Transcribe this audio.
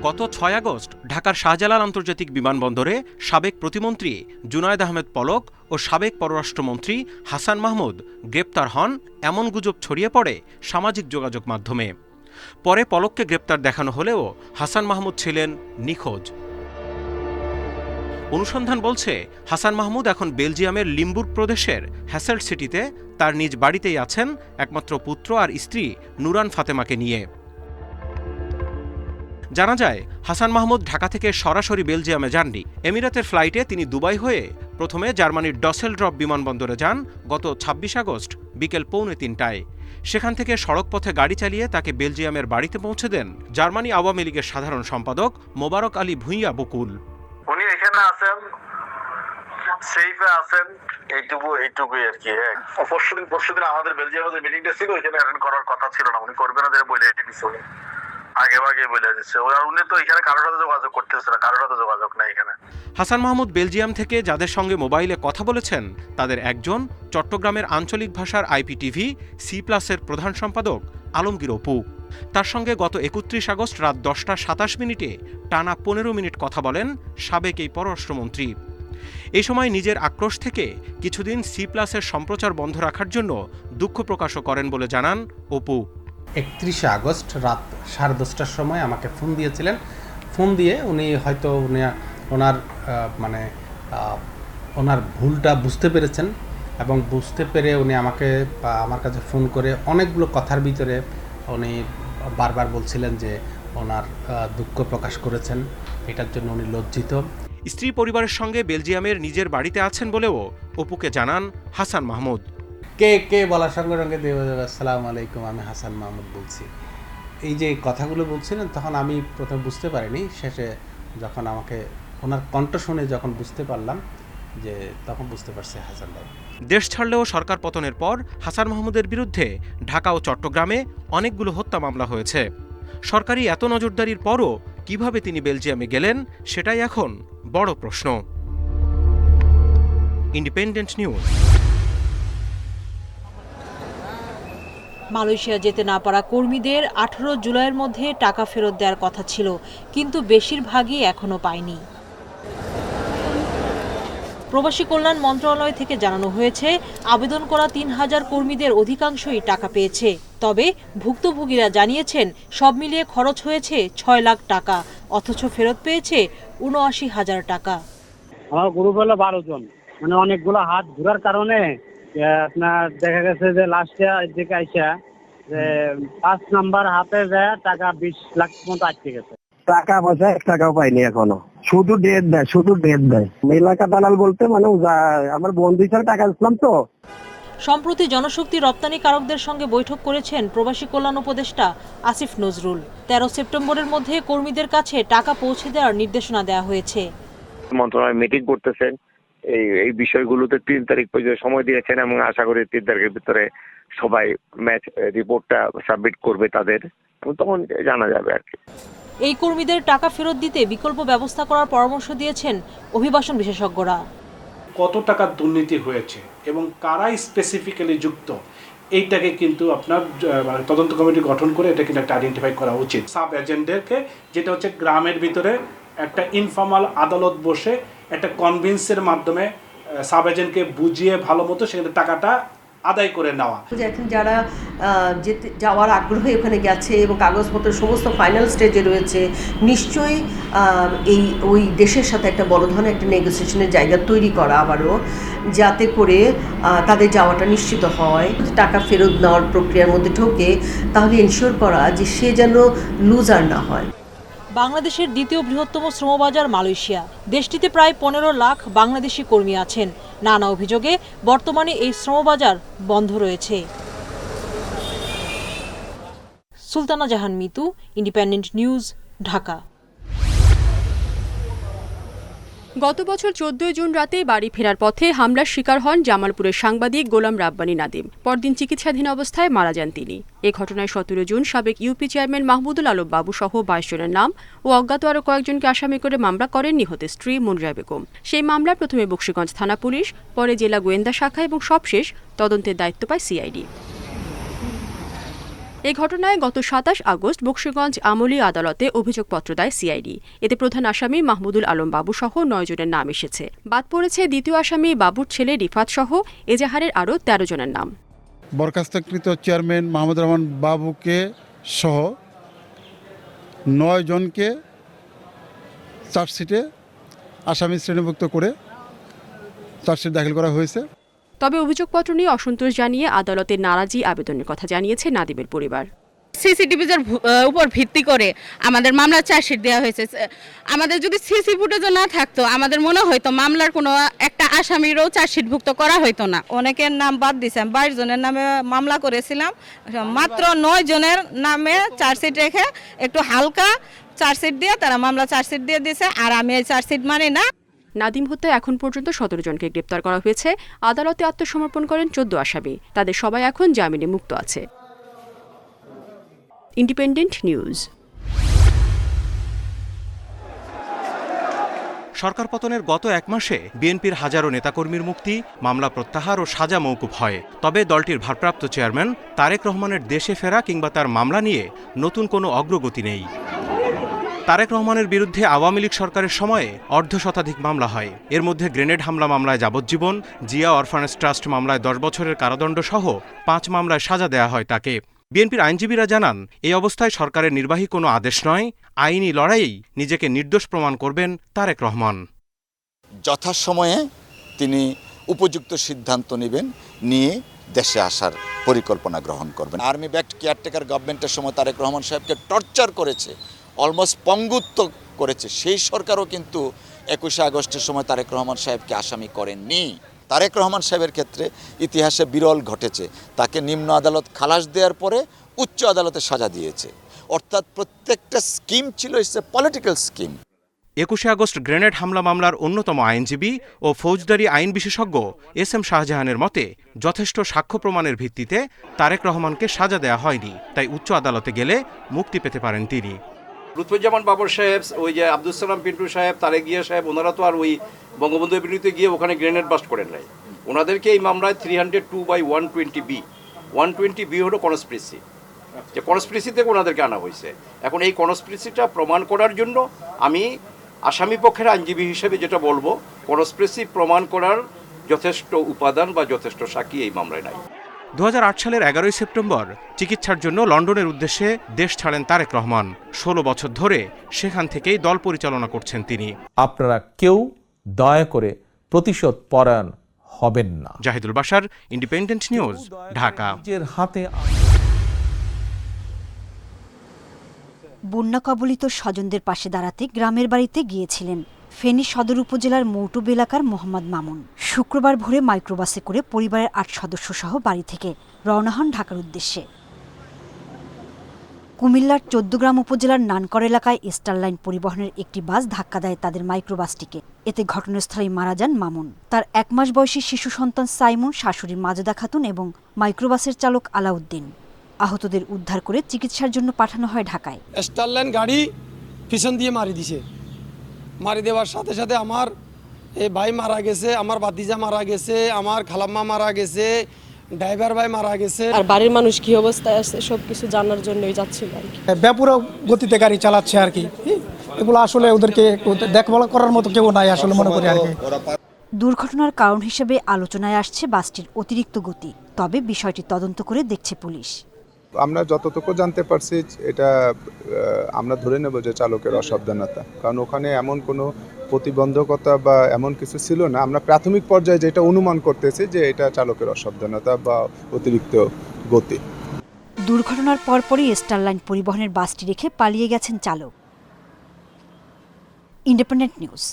গত ৬ আগস্ট ঢাকার শাহজালাল আন্তর্জাতিক বিমানবন্দরে সাবেক প্রতিমন্ত্রী জুনায়েদ আহমেদ পলক ও সাবেক পররাষ্ট্রমন্ত্রী হাসান মাহমুদ গ্রেপ্তার হন এমন গুজব ছড়িয়ে পড়ে সামাজিক যোগাযোগ মাধ্যমে। পরে পলককে গ্রেপ্তার দেখানো হলেও হাসান মাহমুদ ছিলেন নিখোঁজ। অনুসন্ধান বলছে হাসান মাহমুদ এখন বেলজিয়ামের লিমবুর্গ প্রদেশের হ্যাসেল্ট সিটিতে তার নিজ বাড়িতেই আছেন একমাত্র পুত্র আর স্ত্রী নুরান ফাতেমাকে নিয়ে। জানা যায় হাসান মাহমুদ ঢাকা থেকে সরাসরি বেলজিয়ামে যাননি। এমিরাতের ফ্লাইটে তিনি দুবাই হয়ে প্রথমে জার্মানির ডসেলড্রপ বিমানবন্দরে যান গত ২৬ আগস্ট বিকেল ২:৩০টায়। সেখান থেকে সড়কপথে গাড়ি চালিয়ে তাকে বেলজিয়ামের বাড়িতে পৌঁছে দেন জার্মানি আওয়ামী লীগের সাধারণ সম্পাদক মোবারক আলী ভূঁইয়া বকুল। উনি এখানে আছেন, সেফে আছেন, এইটুকুই আর কি। পরশুদিন আমাদের বেলজিয়ামের মিটিংটা ছিল, এখানে অ্যাটেন্ড করার কথা ছিল না, উনি করবেন না বলে দিচ্ছে, আগে বলে দিচ্ছে। উনি তো এখানে কারোর সাথে যোগাযোগ করতেছে না, কারোর সাথে যোগাযোগ নাই এখানে। হাসান মাহমুদ বেলজিয়াম থেকে যাদের সঙ্গে মোবাইলে কথা বলেছেন তাদের একজন চট্টগ্রামের আঞ্চলিক ভাষার IPTV C+-এর প্রধান সম্পাদক আলমগীর অপু। তার সঙ্গে গত ৩১ আগস্ট রাত ১০টা ২৭ টানা ১৫ মিনিট কথা বলেন সাবেক এই পররাষ্ট্রমন্ত্রী। এই সময় নিজের আক্রোশ থেকে কিছুদিন C+-এর সম্প্রচার বন্ধ রাখার জন্য দুঃখ প্রকাশও করেন বলে জানান অপু। ৩১ আগস্ট রাত 10:30টার সময় আমাকে ফোন দিয়েছিলেন। ফোন দিয়ে উনি হয়তো ওনার ভুলটা বুঝতে পেরেছেন এবং বুঝতে পেরে উনি আমার কাছে ফোন করে অনেকগুলো কথার ভিতরে উনি বারবার বলছিলেন যে ওনার দুঃখ প্রকাশ করেছেন, এটার জন্য উনি লজ্জিত। স্ত্রী পরিবারের সঙ্গে বেলজিয়ামের নিজের বাড়িতে আছেন বলেও অপুকে জানান হাসান মাহমুদ। কে বলার সঙ্গে সঙ্গে আসসালামু আলাইকুম, আমি হাসান মাহমুদ বলছি। এই যে কথাগুলো বলছিলেন তখন আমি প্রথমে বুঝতে পারিনি, শেষে যখন আমাকে ওনার কণ্ঠ শুনে যখন বুঝতে পারলাম যে তখন বুঝতে পারছি হাসান ভাই। দেশ ছাড়লেও সরকার পতনের পর হাসান মাহমুদের বিরুদ্ধে ঢাকা ও চট্টগ্রামে অনেকগুলো হত্যা মামলা হয়েছে। সরকারি এত নজরদারির পরও কিভাবে তিনি বেলজিয়ামে গেলেন সেটাই এখন বড় প্রশ্ন। Independent news. মালয়েশিয়া যেতে না পারা কর্মীদের 18 জুলাইয়ের মধ্যে টাকা ফেরত দেওয়ার কথা ছিল, কিন্তু বেশিরভাগই এখনো পায়নি। প্রবাসী কল্যাণ মন্ত্রণালয় থেকে জানানো হয়েছে আবেদন করা ৩,০০০ কর্মীদের অধিকাংশই টাকা পেয়েছে। তবে ভুক্তভোগীরা জানিয়েছেন সব মিলিয়ে খরচ হয়েছে ৬ লাখ টাকা, অথচ ফেরত পেয়েছে ৭৯,০০০ টাকা। আমার গ্রুপ হলো ১২ জন, অনেকগুলো হাত ঘোরার কারণে আপনার দেখা গেছে যে লাস্টে দিকে আইসা যে ৫ নাম্বার হাতে যায় টাকা ২০ লাখ মতো আটকে গেছে। টাকা পয়সা ১ টাকাও পাইনি এখনো, শুধু ডেট দেয়। এলাকা দালাল বলতে আমার বন্ধু হিসাবে টাকা দিলাম তো। সম্প্রতি জনশক্তি রপ্তানিকারকদের সঙ্গে বৈঠক করেছেন প্রবাসী কল্যাণ উপদেষ্টা আসিফ নজরুল। ১৩ সেপ্টেম্বরের মধ্যে কর্মীদের কাছে টাকা পৌঁছে দেওয়ার নির্দেশনা দেওয়া হয়েছে। মন্ত্রণালয় মিটিং করতেছেন, এই বিষয়গুলোতে ৩ তারিখ পর্যন্ত সময় দিয়েছেন এবং আশা করি ৩ তারিখের ভিতরে সবাই ম্যাচ রিপোর্টটা সাবমিট করবে তাদের, তখন জানা যাবে আর কি। এই কর্মীদের টাকা ফেরত দিতে বিকল্প ব্যবস্থা করার পরামর্শ দিয়েছেন অভিবাসন বিশেষজ্ঞরা। কত টাকা দুর্নীতি হয়েছে এবং কারাই স্পেসিফিক্যালি যুক্ত, এইটাকে কিন্তু আপনার তদন্ত কমিটি গঠন করে এটা কিন্তু একটা আইডেন্টিফাই করা উচিত। সাব এজেন্টদেরকে, যেটা হচ্ছে গ্রামের ভিতরে একটা ইনফর্মাল আদালত বসে একটা কনভিন্সের মাধ্যমে সাব এজেন্টকে বুঝিয়ে ভালো মতো সেখানে টাকাটা আদায় করে নেওয়া। এখন যারা যাওয়ার আগ্রহে ওখানে গেছে এবং কাগজপত্র সমস্ত ফাইনাল স্টেজে রয়েছে, নিশ্চয়ই ওই দেশের সাথে একটা বড় ধরনের একটা নেগোসিয়েশনের জায়গা তৈরি করা আবারও, যাতে করে তাদের যাওয়াটা নিশ্চিত হয়। টাকা ফেরত নেওয়ার প্রক্রিয়ার মধ্যে ঢোকে তাহলে এনশিওর করা যে সে যেন লুজার না হয়। বাংলাদেশের দ্বিতীয় বৃহত্তম শ্রমবাজার মালয়েশিয়া। দেশটিতে প্রায় ১৫ লাখ বাংলাদেশি কর্মী আছেন। নানা অভিযোগে বর্তমানে এই শ্রমবাজার বন্ধ রয়েছে। সুলতানা জাহান মিতু, ইন্ডিপেন্ডেন্ট নিউজ, ঢাকা। গত বছর ১৪ জুন রাতে বাড়ি ফেরার পথে হামলার শিকার হন জামালপুরের সাংবাদিক গোলাম রাব্বানী নাদিম। পরদিন চিকিৎসাধীন অবস্থায় মারা যান তিনি। এ ঘটনায় ১৭ জুন সাবেক ইউপি চেয়ারম্যান মাহমুদুল আলম বাবু সহ ২২ জনের নাম ও অজ্ঞাত আরও কয়েকজনকে আসামি করে মামলা করেন নিহতের স্ত্রী মুনরা বেগম। সেই মামলায় প্রথমে বকশীগঞ্জ থানা পুলিশ, পরে জেলা গোয়েন্দা শাখা এবং সবশেষ তদন্তের দায়িত্ব পায় সিআইডি। এই ঘটনায় গত ২৭ আগস্ট বকশীগঞ্জ আমলি আদালতে অভিযোগপত্র দেয় সিআইডি। এতে প্রধান আসামি মাহমুদুল আলম বাবু সহ ৯ জনের নাম এসেছে। বাদ পড়েছে দ্বিতীয় আসামি বাবুর ছেলে রিফাত সহ এজাহারের আরও ১৩ জনের নাম। বরখাস্তকৃত চেয়ারম্যান মাহমুদুর রহমান বাবুকে সহ ৯ জনকে চার্জশিটে আসামি শ্রেণীভুক্ত করে চার্জশিট দাখিল করা হয়েছে। তবে অভিযোগপত্র নিয়ে অসন্তোষ জানিয়ে আদালতে নারাজি আবেদনের কথা জানিয়েছে নাদিমের পরিবার। সিসিটিভির উপর ভিত্তি করে আমাদের মামলার চার্জশিট দেওয়া হয়েছে। আমাদের যদি সিসি ফুটেজও না থাকতো আমাদের মনে হয়তো মামলার কোনো একটা আসামিরও চার্জশিটভুক্ত করা হয়তো না। অনেকের নাম বাদ দিয়েছে। 22 জনের নামে মামলা করেছিলাম, মাত্র 9 জনের নামে চার্জশিট রেখে একটু হালকা চার্জশিট দিয়ে তারা মামলা চার্জশিট দিয়ে দিয়েছে। আর আমি এই চার্জশিট মানি না। নাদিম হত্যায় এখন পর্যন্ত 17 জনকে গ্রেপ্তার করা হয়েছে। আদালতে আত্মসমর্পণ করেন 14 আসামি। তাদের সবাই এখন জামিনে মুক্ত আছে। Independent news. সরকার পতনের গত 1 মাসে বিএনপির হাজারো নেতাকর্মীর মুক্তি, মামলা প্রত্যাহার ও সাজা মওকুফ হয়। তবে দলটির ভারপ্রাপ্ত চেয়ারম্যান তারেক রহমানের দেশে ফেরা কিংবা তার মামলা নিয়ে নতুন কোনো অগ্রগতি নেই। তারেক রহমানের বিরুদ্ধে আওয়ামী লীগ সরকারের সময়ে অর্ধশতাধিক মামলা হয়। এর মধ্যে গ্রেনেড হামলা মামলায় যাবজ্জীবন, জিয়া অরফানেজ ট্রাস্ট মামলায় 10 বছরের কারাদণ্ড সহ 5 মামলায় সাজা দেয়া হয় তাকে। বিএনপির আইনজীবীরা জানান, এই অবস্থায় সরকারের নির্বাহী কোনো আদেশ নয়, আইনি লড়াইয়েই নিজেকে নির্দোষ প্রমাণ করবেন তারেক রহমান। যথাসময়ে তিনি উপযুক্ত সিদ্ধান্ত নেবেন, নিয়ে দেশে আসার পরিকল্পনা গ্রহণ করবেন। আর্মি ব্যাকড কেয়ারটেকার গভর্নমেন্টের সময় তারেক রহমান সাহেবকে টর্চার করেছে, অলমোস্ট পঙ্গুত্ব করেছে। সেই সরকারও কিন্তু 21শে আগস্টের সময় তারেক রহমান সাহেবকে আসামি করেননি। তারেক রহমান সাহেবের ক্ষেত্রে ইতিহাসে বিরল ঘটেছে, তাকে নিম্ন আদালত খালাস দেওয়ার পরে উচ্চ আদালতে সাজা দিয়েছে। অর্থাৎ প্রত্যেকটা স্কিম ছিল ইটস এ পলিটিক্যাল স্কিম। 21শে আগস্ট গ্রেনেড হামলা মামলার অন্যতম আইনজীবী ও ফৌজদারি আইন বিশেষজ্ঞ এস.এম. শাহজাহানের মতে, যথেষ্ট সাক্ষ্য প্রমাণের ভিত্তিতে তারেক রহমানকে সাজা দেওয়া হয়নি, তাই উচ্চ আদালতে গেলে মুক্তি পেতে পারেন তিনি। লুৎফুজ্জামান বাবর সাহেব, ওই যে আব্দুল সালাম পিন্টু সাহেব, তারেক জিয়া সাহেব, ওনারা তো আর ওই বঙ্গবন্ধু এভিনিউতে গিয়ে ওখানে গ্রেনেড বাস্ট করেন নাই। ওনাদেরকে এই মামলায় 302/120B 120B হলো কনস্পিরেসি, যে কনস্পিরেসি থেকে ওনাদেরকে আনা হয়েছে। এখন এই কনস্পিরেসিটা প্রমাণ করার জন্য আমি আসামি পক্ষের আইনজীবী হিসেবে যেটা বলবো, কনস্পিরেসি প্রমাণ করার যথেষ্ট উপাদান বা যথেষ্ট সাক্ষী এই মামলায় নাই। 2008 সালের 11ই সেপ্টেম্বর চিকিৎসার জন্য লন্ডনের উদ্দেশ্যে দেশ ছাড়েন তারেক রহমান। 16 বছর ধরে সেখান থেকেই দল পরিচালনা করছেন তিনি। আপনারা কেউ দয়া করে প্রতিশোধ পরায়ণ হবেন না। Zahidul Bashar, independent news, Dhaka. বন্যা কবলিত স্বজনদের পাশে দাঁড়াতে গ্রামের বাড়িতে গিয়েছিলেন ফেনী সদর উপজেলার মৌটুব এলাকার মোহাম্মদ মামুন। শুক্রবার ভোরে মাইক্রোবাসে করে পরিবারের 8 সদস্য সহ বাড়ি থেকে রওনা হন ঢাকার উদ্দেশ্যে। কুমিল্লার 14গ্রাম উপজেলার নানকর এলাকায় স্টার লাইন পরিবহনের একটি বাস ধাক্কা দেয় তাদের মাইক্রোবাসটিকে। এতে ঘটনাস্থলেই মারা যান মামুন। তার 1 মাস বয়সী শিশু সন্তান সাইমুন, শাশুড়ি মাজেদা খাতুন এবং মাইক্রোবাসের চালক আলাউদ্দিন। আহতদের উদ্ধার করে চিকিৎসার জন্য পাঠানো হয় ঢাকায়। স্টার লাইন গাড়ি পিছন দিয়ে মারি দিছে। মারি দেওয়ার সাথে সাথে আমার এই ভাই মারা গেছে, আমার ভাতিজা মারা গেছে, আমার খালাম্মা মারা গেছে, ড্রাইভার ভাই মারা গেছে। আর বাড়ির মানুষ কি অবস্থায় আছে সবকিছু জানার জন্যই যাচ্ছিল আর কি। ব্যাপক গতিতে গাড়ি চালাচ্ছে আর কি। এগুলো আসলে ওদেরকে দেখভাল করার মতো কেউ নাই আসলে মনে করি আর কি। দুর্ঘটনার কারণ হিসেবে আলোচনায় আসছে বাসটির অতিরিক্ত গতি। তবে বিষয়টি তদন্ত করে দেখছে পুলিশ। আমরা যতটুকু জানতে পারছি এটা আমরা ধরে নেব যে চালকের অসাবধানতা, কারণ ওখানে এমন কোনো প্রতিবন্ধকতা বা এমন কিছু ছিল না। আমরা প্রাথমিক পর্যায়ে যেটা অনুমান করতেছি যে এটা চালকের অসাবধানতা বা অতিরিক্ত গতি। দুর্ঘটনার পরপরই স্টার লাইন পরিবহনের বাসটি রেখে পালিয়ে গেছেন চালক। Independent news.